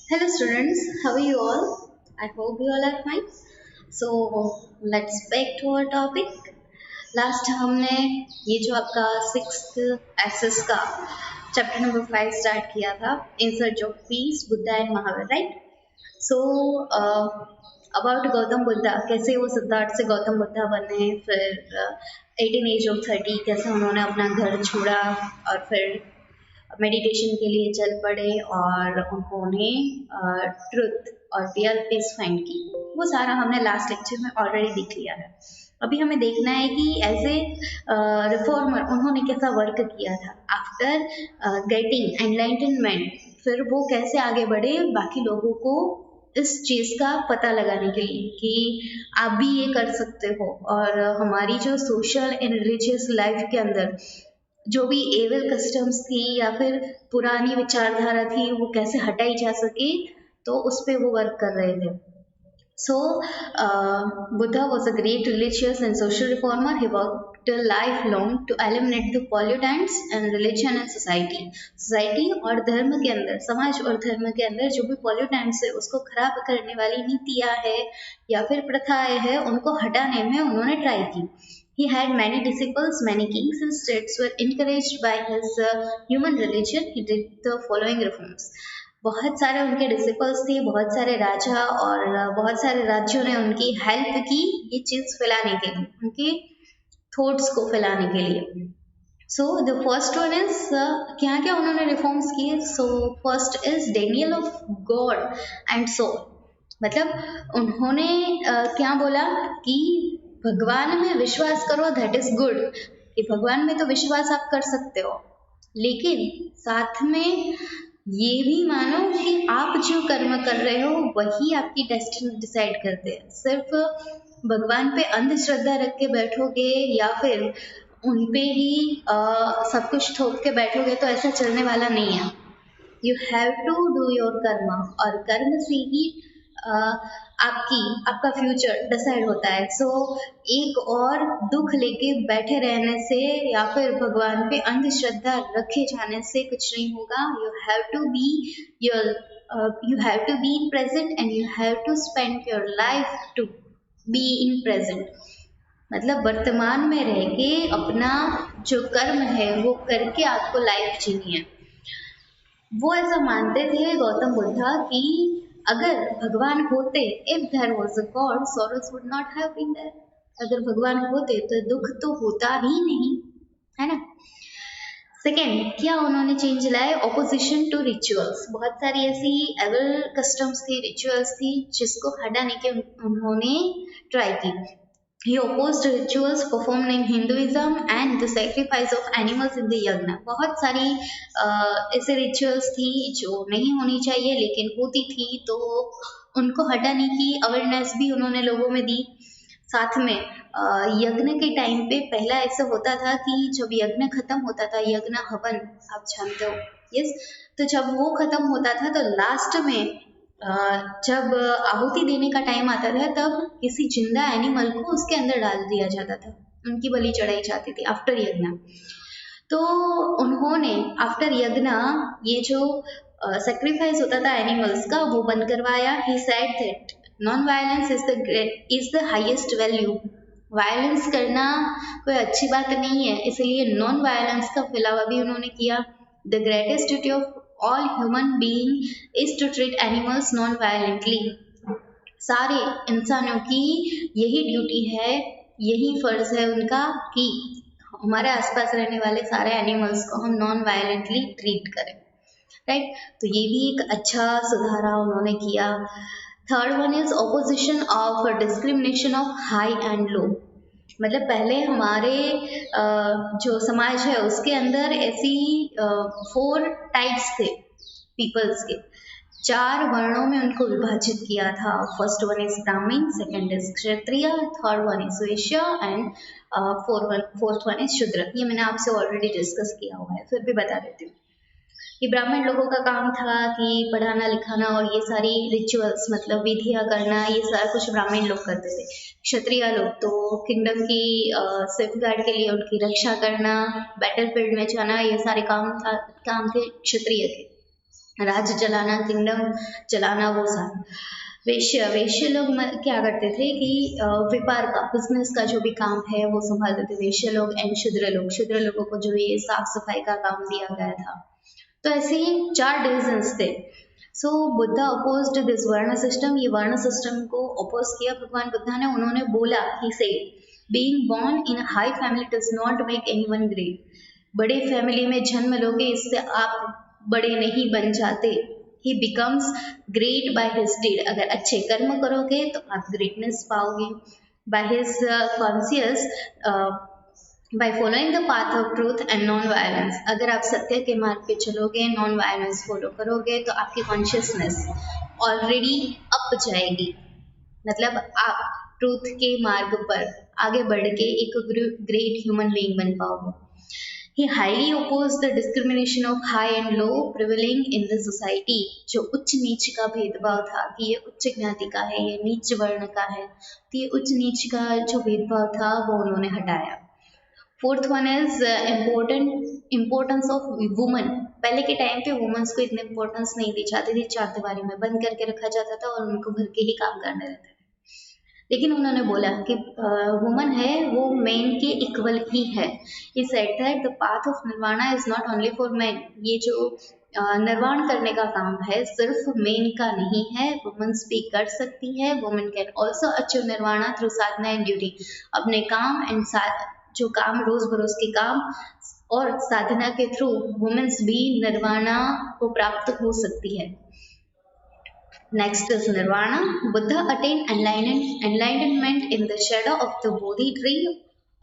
Hello students, how are you all? I hope you all are fine. So let's back to our topic. Last हमने ये जो आपका sixth access का chapter number 5 start किया था in search of peace Buddha and Mahavir, right? So about Gautam Buddha, कैसे वो सिद्धार्थ से गौतम बुद्धा बने, फिर 18 एज ऑफ 30 कैसे उन्होंने अपना घर छोड़ा और फिर मेडिटेशन के लिए चल पड़े और उन्होंने ट्रुथ और रियल पीस फाइंड की। वो सारा हमने लास्ट लेक्चर में ऑलरेडी देख लिया है। अभी हमें देखना है कि एज ए रिफॉर्मर उन्होंने कैसा वर्क किया था आफ्टर गेटिंग एनलाइटनमेंट, फिर वो कैसे आगे बढ़े बाकी लोगों को इस चीज़ का पता लगाने के लिए कि आप भी ये कर सकते हो, और हमारी जो सोशल एंड रिलीजियस लाइफ के अंदर जो भी एवल कस्टम्स थी या फिर पुरानी विचारधारा थी वो कैसे हटाई जा सके, तो उस पर वो वर्क कर रहे थे। So, Buddha was a great religious and social reformer. He worked lifelong to eliminate the pollutants and religion and society. Society और धर्म के अंदर, समाज और धर्म के अंदर जो भी pollutants है उसको खराब करने वाली नीतियाँ है या फिर प्रथाएं है, उनको हटाने में उन्होंने ट्राई की। He had many disciples, many kings and states were encouraged by his human religion. He did the following reforms. बहुत सारे उनके डिसिपल्स थे, बहुत सारे राजा और बहुत सारे राज्यों ने उनकी हेल्प की ये चीज़ फैलाने के लिए, उनके थॉट्स को फैलाने के लिए। So the first one is क्या क्या उन्होंने रिफॉर्म्स किए। So first is denial of God and soul, मतलब उन्होंने क्या बोला कि भगवान में विश्वास करो, दैट इज गुड, कि भगवान में तो विश्वास आप कर सकते हो, लेकिन साथ में ये भी मानो कि आप जो कर्म कर रहे हो वही आपकी डेस्टिनी डिसाइड करते हैं। सिर्फ भगवान पे अंधश्रद्धा रख के बैठोगे या फिर उन पे ही सब कुछ थोप के बैठोगे तो ऐसा चलने वाला नहीं है। You have to do your karma, और कर्म से ही आपका फ्यूचर डिसाइड होता है। सो एक और दुख लेके बैठे रहने से या फिर भगवान पे अंधश्रद्धा रखे जाने से कुछ नहीं होगा। You have to be your you have to be in present and you have to spend your life to be in present, मतलब वर्तमान में रह के अपना जो कर्म है वो करके आपको लाइफ जीनी है। वो ऐसा मानते थे गौतम बुद्धा कि अगर भगवान होते, if there was a God, sorrows would not have been there। अगर भगवान होते तो दुख तो होता ही नहीं, है ना। सेकेंड, क्या उन्होंने चेंज लाए? Opposition to rituals. बहुत सारी ऐसी एवल कस्टम्स थी, रिचुअल्स थी जिसको हटाने के उन्होंने ट्राई की। He opposed rituals performed in Hinduism and the sacrifice of animals in the yagna। बहुत सारी ऐसे रिचुअल्स थी जो नहीं होनी चाहिए लेकिन होती थी, तो उनको हटाने की अवेयरनेस भी उन्होंने लोगों में दी। साथ में यज्ञ के टाइम पे पहला ऐसा होता था कि जब यज्ञ खत्म होता था, यज्ञ हवन आप जानते हो, यस, तो जब वो खत्म होता था तो लास्ट में जब आहुति देने का टाइम आता था तब किसी जिंदा एनिमल को उसके अंदर डाल दिया जाता था, उनकी बलि चढ़ाई जाती थी आफ्टर यज्ञ। तो उन्होंने आफ्टर यज्ञ ये जो सेक्रीफाइस होता था एनिमल्स का वो बंद करवाया। ही said that non violence is the highest value. Violence करना कोई अच्छी बात नहीं है, इसलिए नॉन वायलेंस का फैलावा भी उन्होंने किया। The greatest duty of all human being is to treat animals non-violently। सारे इंसानों की यही ड्यूटी है, यही फर्ज है उनका कि हमारे आसपास रहने वाले सारे एनिमल्स को हम नॉन वायलेंटली ट्रीट करें, राइट। तो ये भी एक अच्छा सुधारा उन्होंने किया। Third one is opposition of discrimination of high and low. मतलब पहले हमारे जो समाज है उसके अंदर ऐसी 4 टाइप्स थे पीपल्स के, 4 वर्णों में उनको विभाजित किया था। फर्स्ट वन इज ब्राह्मण, second is Kshatriya, third one is Vysya and fourth one is शूद्र। ये मैंने आपसे ऑलरेडी डिस्कस किया हुआ है, फिर भी बता देती हूँ कि ब्राह्मण लोगों का काम था कि पढ़ाना लिखाना और ये सारी रिचुअल्स मतलब विधियाँ करना, ये सारा कुछ ब्राह्मण लोग करते थे। क्षत्रिय लोग तो किंगडम की सेफगार्ड के लिए उनकी रक्षा करना, बैटल फील्ड में जाना, ये सारे काम थे क्षत्रिय के। राज्य चलाना, किंगडम चलाना, वो सब। वेश्य लोग क्या करते थे कि व्यापार का, बिजनेस का जो भी काम है वो संभालते थे वेश्य लोग। एंड शूद्र लोगों को जो ये साफ सफाई का काम दिया गया था। तो ऐसे ही 4 डिविजन्स थे। सो बुद्धा अपोज्ड दिस वर्ण सिस्टम, ये वर्ण सिस्टम को अपोज किया भगवान बुद्धा ने। उन्होंने बोला, he says being born in high family does not make anyone great. बड़े फैमिली में जन्म लोगे इससे आप बड़े नहीं बन जाते। He becomes great by his deed, अगर अच्छे कर्म करोगे तो आप ग्रेटनेस पाओगे। By his conscious, by following the path of truth and non violence, अगर आप सत्य के मार्ग पे चलोगे, नॉन वायलेंस फॉलो करोगे, तो आपकी कॉन्शियसनेस ऑलरेडी अप जाएगी। मतलब आप ट्रूथ के मार्ग पर आगे बढ़ के एक ग्रेट ह्यूमन बीइंग बन पाओगे। He highly opposed the discrimination of high and low prevailing in the society, जो उच्च नीच का भेदभाव था कि ये उच्च ज्ञाति का है, ये नीच वर्ण का है, तो ये उच्च नीच का जो भेदभाव था वो उन्होंने हटाया। Fourth one is importance of woman. पहले के टाइम पे वुमेन्स को इतनी इम्पोर्टेंस नहीं दी जाती थी, चार दीवारी में बंद करके रखा जाता था और उनको घर के ही काम करने रहते थे। लेकिन उन्होंने बोला कि वुमन है वो मेन के इक्वल ही है। He said that the path of nirvana is not only for men, ये जो निर्वाण करने का काम है सिर्फ मेन का नहीं है, वुमेन्स भी कर सकती है। Women can also achieve nirvana through sadhana and duty, अपने काम एंड जो काम रोज बरोज के काम और साधना के थ्रू वुमेन्स भी निर्वाणा को प्राप्त हो सकती है। Next is Nirvana. Buddha attained enlightenment in the shadow of the Bodhi tree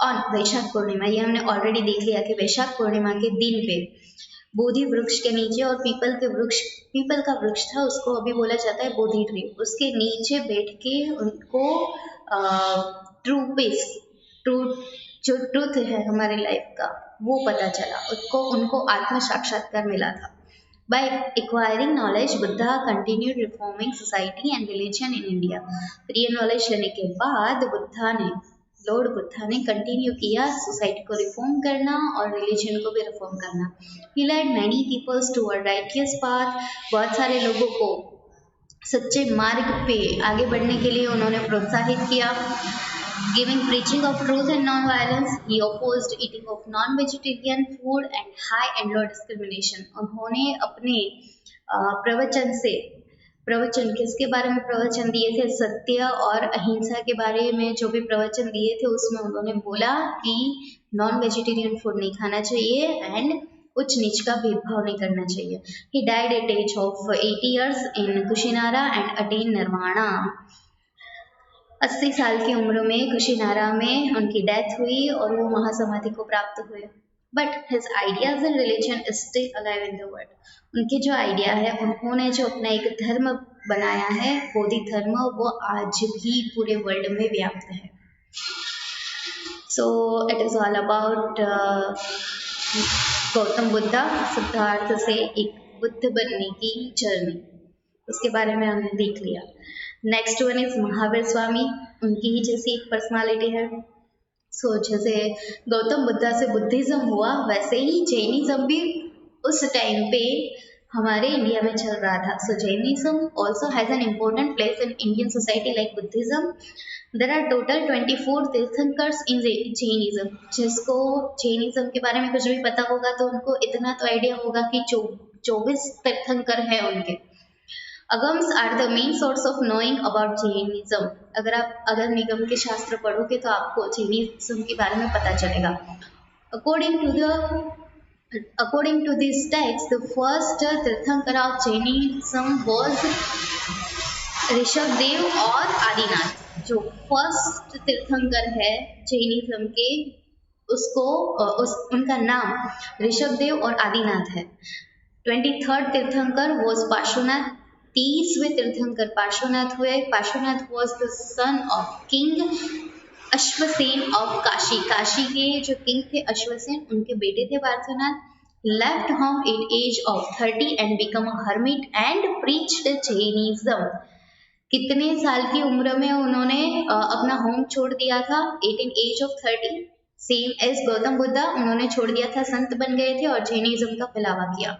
on Vaishakh Purnima. ये हमने ऑलरेडी देख लिया कि वैशाख पूर्णिमा के दिन पे बोधि वृक्ष के नीचे, और पीपल का वृक्ष था, उसको अभी बोला जाता है बोधि ट्री, उसके नीचे बैठ के उनको जो ट्रूथ है हमारी लाइफ का वो पता चला, उनको आत्म साक्षात्कार मिला था। By acquiring knowledge, Buddha continued reforming society and religion in India. फिर ये नॉलेज लेने के बाद लॉर्ड बुद्धा ने कंटिन्यू किया सोसाइटी को रिफॉर्म करना और रिलीजन को भी रिफॉर्म करना। He led many peoples toward righteous path. बहुत सारे लोगों को सच्चे मार्ग पे आगे बढ़ने के लिए उन्होंने प्रोत्साहित किया। Giving preaching of truth and non-violence, he opposed eating of non-vegetarian food and high and low discrimination. उन्होंने अपने प्रवचन किसके बारे में प्रवचन दिए थे? सत्य और अहिंसा के बारे में जो भी प्रवचन दिए थे उसमें उन्होंने बोला कि नॉन वेजिटेरियन फूड नहीं खाना चाहिए एंड उच्च नीच का भेदभाव नहीं करना चाहिए। He died at age of 80 years in Kushinara and attained nirvana. 80 साल की उम्र में कुशीनारा में उनकी डेथ हुई और वो महासमाधि को प्राप्त हुए। But his ideas and religion is still alive in the world. उनके जो आइडिया है, उन्होंने जो अपना एक धर्म बनाया है बोधि धर्म, वो आज भी पूरे वर्ल्ड में व्याप्त है। So it is all about Gautam Buddha, Siddharth से एक बुद्ध बनने की जर्नी, उसके बारे में हमने देख लिया। Next one is Mahavir Swami, उनकी ही जैसी एक पर्सनालिटी है। जैसे गौतम बुद्धा से बुद्धिज्म हुआ, वैसे ही जैनिज्म भी उस टाइम पे हमारे इंडिया में चल रहा था। Jainism also has an important place in Indian society like Buddhism. There are total 24 tirthankars in Jainism. जिसको जैनिज्म के बारे में कुछ भी पता होगा तो उनको इतना तो आइडिया होगा कि 24 तीर्थंकर है उनके। Agams are the main source of knowing about Jainism. अगर आप अगर निगम के शास्त्र पढ़ोगे तो आपको जैनिज्म के बारे में पता चलेगा। According to this text, the first तीर्थंकर of Jainism was ऋषभदेव और आदिनाथ। जो फर्स्ट तीर्थंकर है जैनिज्म के उनका नाम ऋषभदेव और आदिनाथ है। 23rd तीर्थंकर was पार्श्वनाथ। 30वें तीर्थंकर पार्श्वनाथ हुए। Parshvanath was the son of King Ashvasena of Kashi. Kashi के जो किंग थे अश्वसेन, उनके बेटे थे Parshvanath. Left home at age of 30 and become a hermit and preached Jainism. कितने साल की उम्र में उन्होंने अपना होम छोड़ दिया था? 18 age of 30। Same age Gautam Buddha, उन्होंने छोड़ दिया था, संत बन गए थे और जैनिज्म का फैलावा किया।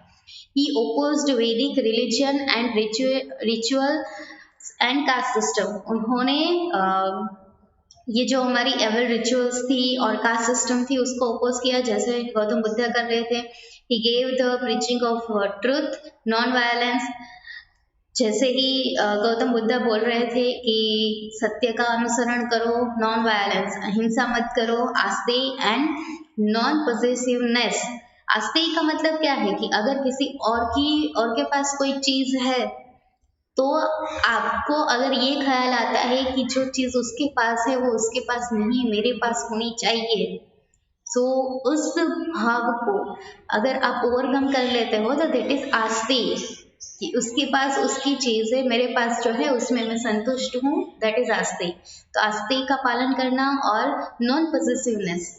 He opposed Vedic religion and ritual and caste system. उन्होंने ये जो हमारी एवल रिचुअल्स थी और कास्ट सिस्टम थी उसको अपोज किया, जैसे गौतम बुद्ध कर रहे थे. He gave the preaching of truth, non violence. जैसे ही गौतम बुद्ध बोल रहे थे कि सत्य का अनुसरण करो, नॉन वायलेंस, अहिंसा मत करो, आस्ते एंड नॉन पॉसेसिवनेस. आस्ते का मतलब क्या है कि अगर किसी और के पास कोई चीज है तो आपको अगर ये ख्याल आता है कि जो चीज उसके पास है वो उसके पास नहीं है, मेरे पास होनी चाहिए, सो उस भाव को अगर आप ओवरकम कर लेते हो तो दैट इज आस्ते, कि उसके पास उसकी चीज है, मेरे पास जो है उसमें मैं संतुष्ट हूँ, दैट इज आस्ते. तो आस्ते का पालन करना और नॉन पॉसेसिवनेस,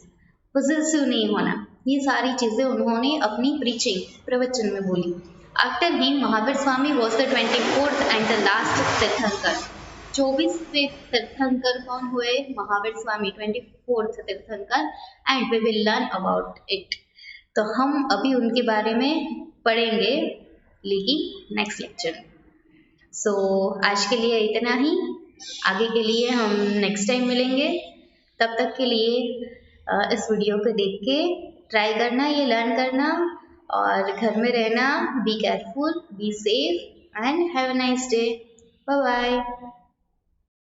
पॉसेसिव नहीं होना, ये सारी चीजें उन्होंने अपनी प्रीचिंग प्रवचन में बोली. After him Mahavir Swami was the 24th and the last tirthankar. 24वें तीर्थंकर कौन हुए? Mahavir Swami, 24th tirthankar. And we will learn about it. तो हम अभी उनके बारे में पढ़ेंगे लेकिन नेक्स्ट लेक्चर में. सो आज के लिए इतना ही. आगे के लिए हम नेक्स्ट टाइम मिलेंगे. तब तक के लिए इस वीडियो को देख के ट्राई करना, ये लर्न करना, और घर में रहना. Be careful, be safe and have a nice day. Bye bye.